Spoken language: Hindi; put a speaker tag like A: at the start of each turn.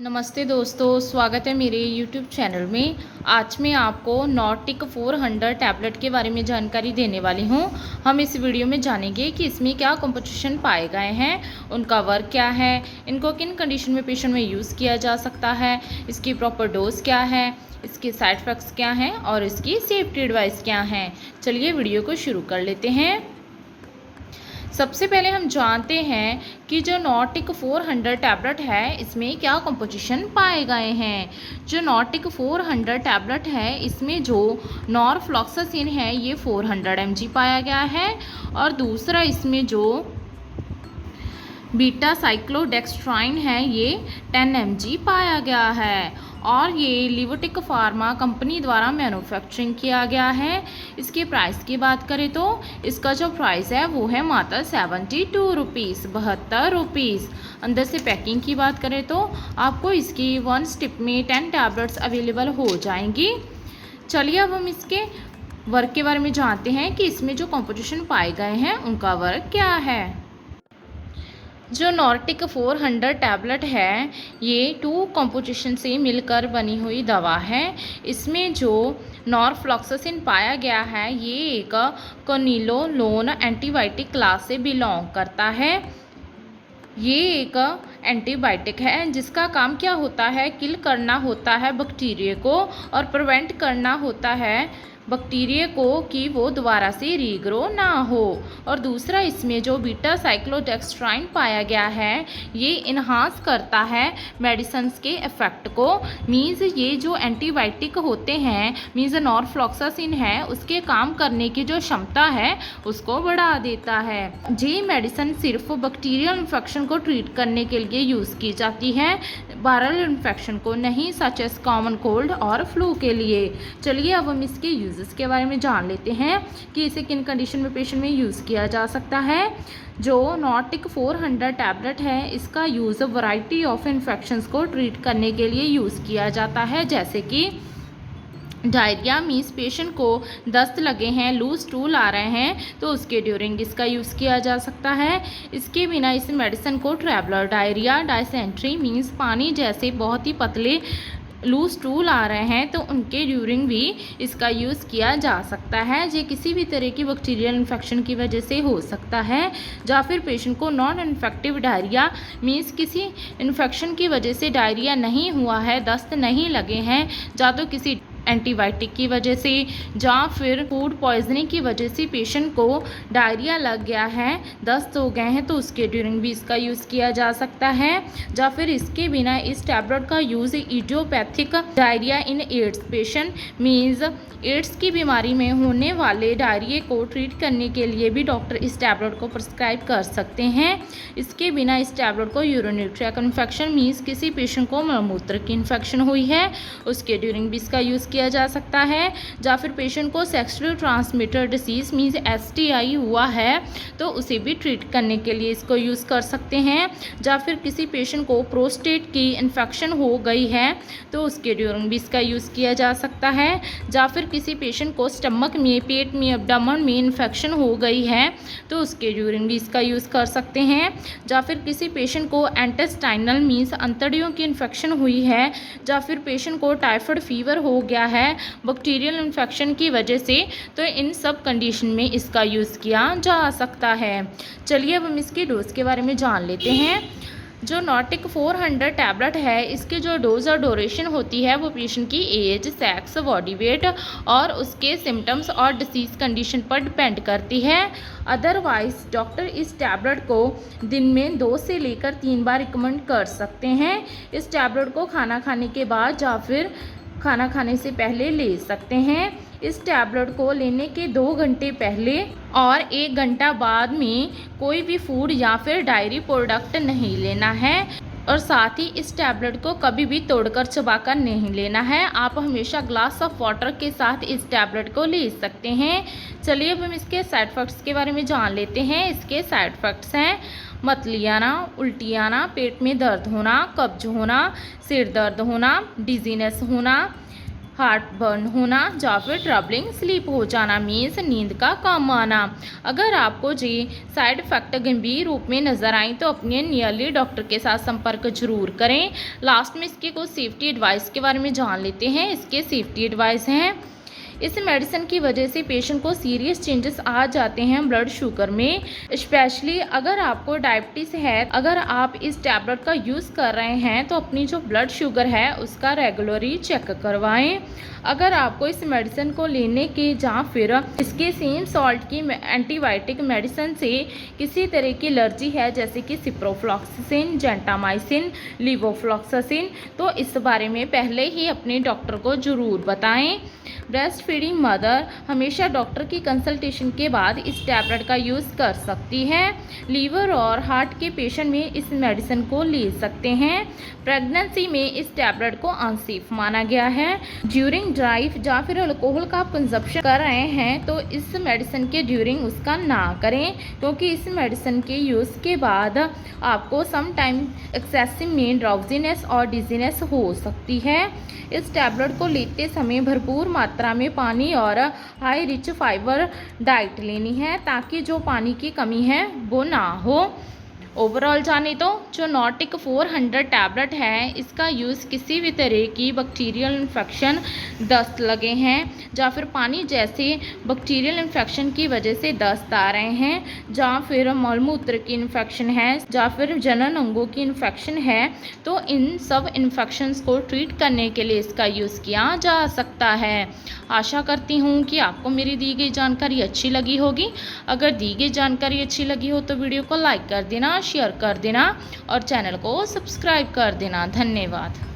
A: नमस्ते दोस्तों, स्वागत है मेरे YouTube चैनल में। आज मैं आपको नॉर्टिक 400 टैबलेट के बारे में जानकारी देने वाली हूं। हम इस वीडियो में जानेंगे कि इसमें क्या कंपोजिशन पाए गए हैं, उनका वर्क क्या है, इनको किन कंडीशन में पेशेंट में यूज़ किया जा सकता है, इसकी प्रॉपर डोज क्या है, इसके साइड इफ़ेक्ट्स क्या हैं और इसकी सेफ्टी एडवाइस क्या हैं। चलिए वीडियो को शुरू कर लेते हैं। सबसे पहले हम जानते हैं कि जो नॉर्टिक 400 टैबलेट है इसमें क्या कंपोजिशन पाए गए हैं। जो नॉर्टिक 400 टैबलेट है इसमें जो नॉरफ्लॉक्सासिन है ये 400 mg पाया गया है और दूसरा इसमें जो बीटा साइक्लोडेक्स्ट्राइन है ये 10 mg पाया गया है और ये लिवोटिक फार्मा कंपनी द्वारा मैन्युफैक्चरिंग किया गया है। इसके प्राइस की बात करें तो इसका जो प्राइस है वो है मात्र 72 रुपीज़, 72 रुपीज़। अंदर से पैकिंग की बात करें तो आपको इसकी 1 स्टिप में 10 टैबलेट्स अवेलेबल हो जाएंगी। चलिए अब हम इसके वर्क के बारे में जानते हैं कि इसमें जो कंपोजिशन पाए गए हैं उनका वर्क क्या है। जो नॉर्टिक 400 टैबलेट है ये 2 कंपोजिशन से मिलकर बनी हुई दवा है। इसमें जो नॉरफ्लॉक्सासिन पाया गया है ये एक कोनिलोलोन एंटीबायोटिक क्लास से बिलोंग करता है। ये एक एंटीबायोटिक है जिसका काम क्या होता है, किल करना होता है बैक्टीरिया को और प्रिवेंट करना होता है बैक्टीरिया को कि वो दोबारा से रीग्रो ना हो। और दूसरा इसमें जो बीटा साइक्लोडेक्स्ट्राइन पाया गया है ये इन्हांस करता है मेडिसिन्स के इफ़ेक्ट को। मीन्स ये जो एंटीबायोटिक होते हैं मीन्स नॉरफ्लॉक्सासिन है उसके काम करने की जो क्षमता है उसको बढ़ा देता है। ये मेडिसिन सिर्फ बैक्टीरियल इन्फेक्शन को ट्रीट करने के लिए यूज़ की जाती है, वायरल इन्फेक्शन को नहीं, सच एस कॉमन कोल्ड और फ्लू के लिए। चलिए अब हम इसके यूजेस के बारे में जान लेते हैं कि इसे किन कंडीशन में पेशेंट में यूज़ किया जा सकता है। जो नॉर्टिक 400 टैबलेट है इसका यूज़ वैरायटी ऑफ इन्फेक्शंस को ट्रीट करने के लिए यूज़ किया जाता है, जैसे कि डायरिया मीन्स पेशेंट को दस्त लगे हैं, लूज स्टूल आ रहे हैं तो उसके ड्यूरिंग इसका यूज़ किया जा सकता है। इसके बिना इस मेडिसिन को ट्रैवलर डायरिया, डायसेंट्री मीन्स पानी जैसे बहुत ही पतले लूज स्टूल आ रहे हैं तो उनके ड्यूरिंग भी इसका यूज़ किया जा सकता है। ये किसी भी तरह की बैक्टीरियल इन्फेक्शन की वजह से हो सकता है या फिर पेशेंट को नॉन इन्फेक्टिव डायरिया मीन्स किसी इन्फेक्शन की वजह से डायरिया नहीं हुआ है, दस्त नहीं लगे हैं, या तो किसी एंटीबायोटिक की वजह से या फिर फूड पॉइजनिंग की वजह से पेशेंट को डायरिया लग गया है, दस्त हो गए हैं तो उसके ड्यूरिंग भी इसका यूज़ किया जा सकता है। या फिर इसके बिना इस टैबलेट का use idiopathic diarrhoea in AIDS patient means AIDS की बीमारी में होने वाले डायरिया को ट्रीट करने के लिए भी डॉक्टर इस टैबलेट को प्रिस्क्राइब कर सकते हैं। इसके बिना इस टैबलेट को यूरिनरी ट्रैक्ट इन्फेक्शन मीन्स किसी पेशेंट को मलमूत्र की इन्फेक्शन हुई है उसके ड्यूरिंग भी इसका यूज़ किया जा सकता है। या फिर पेशेंट को sexual transmitted disease means STI हुआ है तो उसे भी ट्रीट करने के लिए इसको यूज़ कर सकते हैं। या फिर किसी पेशेंट को प्रोस्टेट की इन्फेक्शन हो गई है तो उसके ड्यूरिंग भी इसका यूज़ किया जा सकता है। या फिर किसी पेशेंट को स्टमक में, पेट में, एब्डोमेन में इन्फेक्शन हो गई है तो उसके ड्यूरिंग भी इसका यूज़ कर सकते हैं। या फिर किसी पेशेंट को इंटेस्टाइनल मीन्स अंतड़ियों की इन्फेक्शन हुई है या फिर पेशेंट को टाइफाइड फीवर हो गया है बैक्टीरियल इन्फेक्शन की वजह से तो इन सब कंडीशन में इसका यूज़ किया जा सकता है। चलिए अब हम इसके डोज के बारे में जान लेते हैं। जो नॉर्टिक 400 टैबलेट है इसके जो डोज और ड्यूरेशन होती है वो पेशेंट की एज, सेक्स, बॉडी वेट और उसके सिम्टम्स और डिसीज़ कंडीशन पर डिपेंड करती है। अदरवाइज डॉक्टर इस टैबलेट को दिन में 2 से लेकर 3 बार रिकमेंड कर सकते हैं। इस टैबलेट को खाना खाने के बाद या फिर खाना खाने से पहले ले सकते हैं। इस टैबलेट को लेने के 2 घंटे पहले और 1 घंटा बाद में कोई भी फूड या फिर डायरी प्रोडक्ट नहीं लेना है और साथ ही इस टैबलेट को कभी भी तोड़कर चबाकर नहीं लेना है। आप हमेशा ग्लास ऑफ वाटर के साथ इस टैबलेट को ले सकते हैं। चलिए अब हम इसके साइड इफ़ेक्ट्स के बारे में जान लेते हैं। इसके साइड इफ़ेक्ट्स हैं मतली आना, उल्टी आना, पेट में दर्द होना, कब्ज होना, सिर दर्द होना, डिजीनेस होना, हार्ट बर्न होना या फिर ट्रबलिंग स्लीप हो जाना मीन्स नींद का कम आना। अगर आपको ये साइड इफ़ेक्ट गंभीर रूप में नज़र आए तो अपने नियरली डॉक्टर के साथ संपर्क जरूर करें। लास्ट में इसके कुछ सेफ्टी एडवाइस के बारे में जान लेते हैं। इसके सेफ्टी एडवाइस हैं, इस मेडिसिन की वजह से पेशेंट को सीरियस चेंजेस आ जाते हैं ब्लड शुगर में, स्पेशली अगर आपको डायबिटीज़ है। अगर आप इस टैबलेट का यूज़ कर रहे हैं तो अपनी जो ब्लड शुगर है उसका रेगुलरली चेक करवाएं। अगर आपको इस मेडिसिन को लेने के या फिर इसके सेम सॉल्ट की एंटीबायोटिक मेडिसिन से किसी तरह की एलर्जी है, जैसे कि सिप्रोफ्लॉक्सासिन, जेंटामाइसिन, लीवोफ्लॉक्सासिन, तो इस बारे में पहले ही अपने डॉक्टर को ज़रूर बताएं। ब्रेस्ट फीडिंग मदर हमेशा डॉक्टर की कंसल्टेशन के बाद इस टैबलेट का यूज़ कर सकती है। लीवर और हार्ट के पेशेंट में इस मेडिसिन को ले सकते हैं। प्रेगनेंसी में इस टैबलेट को अनसेफ माना गया है। ड्यूरिंग ड्राइव या फिर अल्कोहल का कंजप्शन कर रहे हैं तो इस मेडिसिन के ड्यूरिंग उसका ना करें, क्योंकि इस मेडिसिन के यूज़ के बाद आपको सम टाइम एक्सेसिव में ड्राउजीनेस और डिजीनेस हो सकती है। इस टैबलेट को लेते समय भरपूर मात्रा में पानी और हाई रिच फाइबर डाइट लेनी है, ताकि जो पानी की कमी है वो ना हो। ओवरऑल जाने तो जो नॉटिक 400 टैबलेट है, इसका यूज़ किसी भी तरह की बैक्टीरियल इन्फेक्शन, दस्त लगे हैं या फिर पानी जैसे बैक्टीरियल इन्फेक्शन की वजह से दस्त आ रहे हैं, या फिर मलमूत्र की इन्फेक्शन है, या फिर जनन अंगों की इन्फेक्शन है, तो इन सब इन्फेक्शंस को ट्रीट करने के लिए इसका यूज़ किया जा सकता है। आशा करती हूँ कि आपको मेरी दी गई जानकारी अच्छी लगी होगी। अगर दी गई जानकारी अच्छी लगी हो तो वीडियो को लाइक कर देना, शेयर कर देना और चैनल को सब्सक्राइब कर देना। धन्यवाद।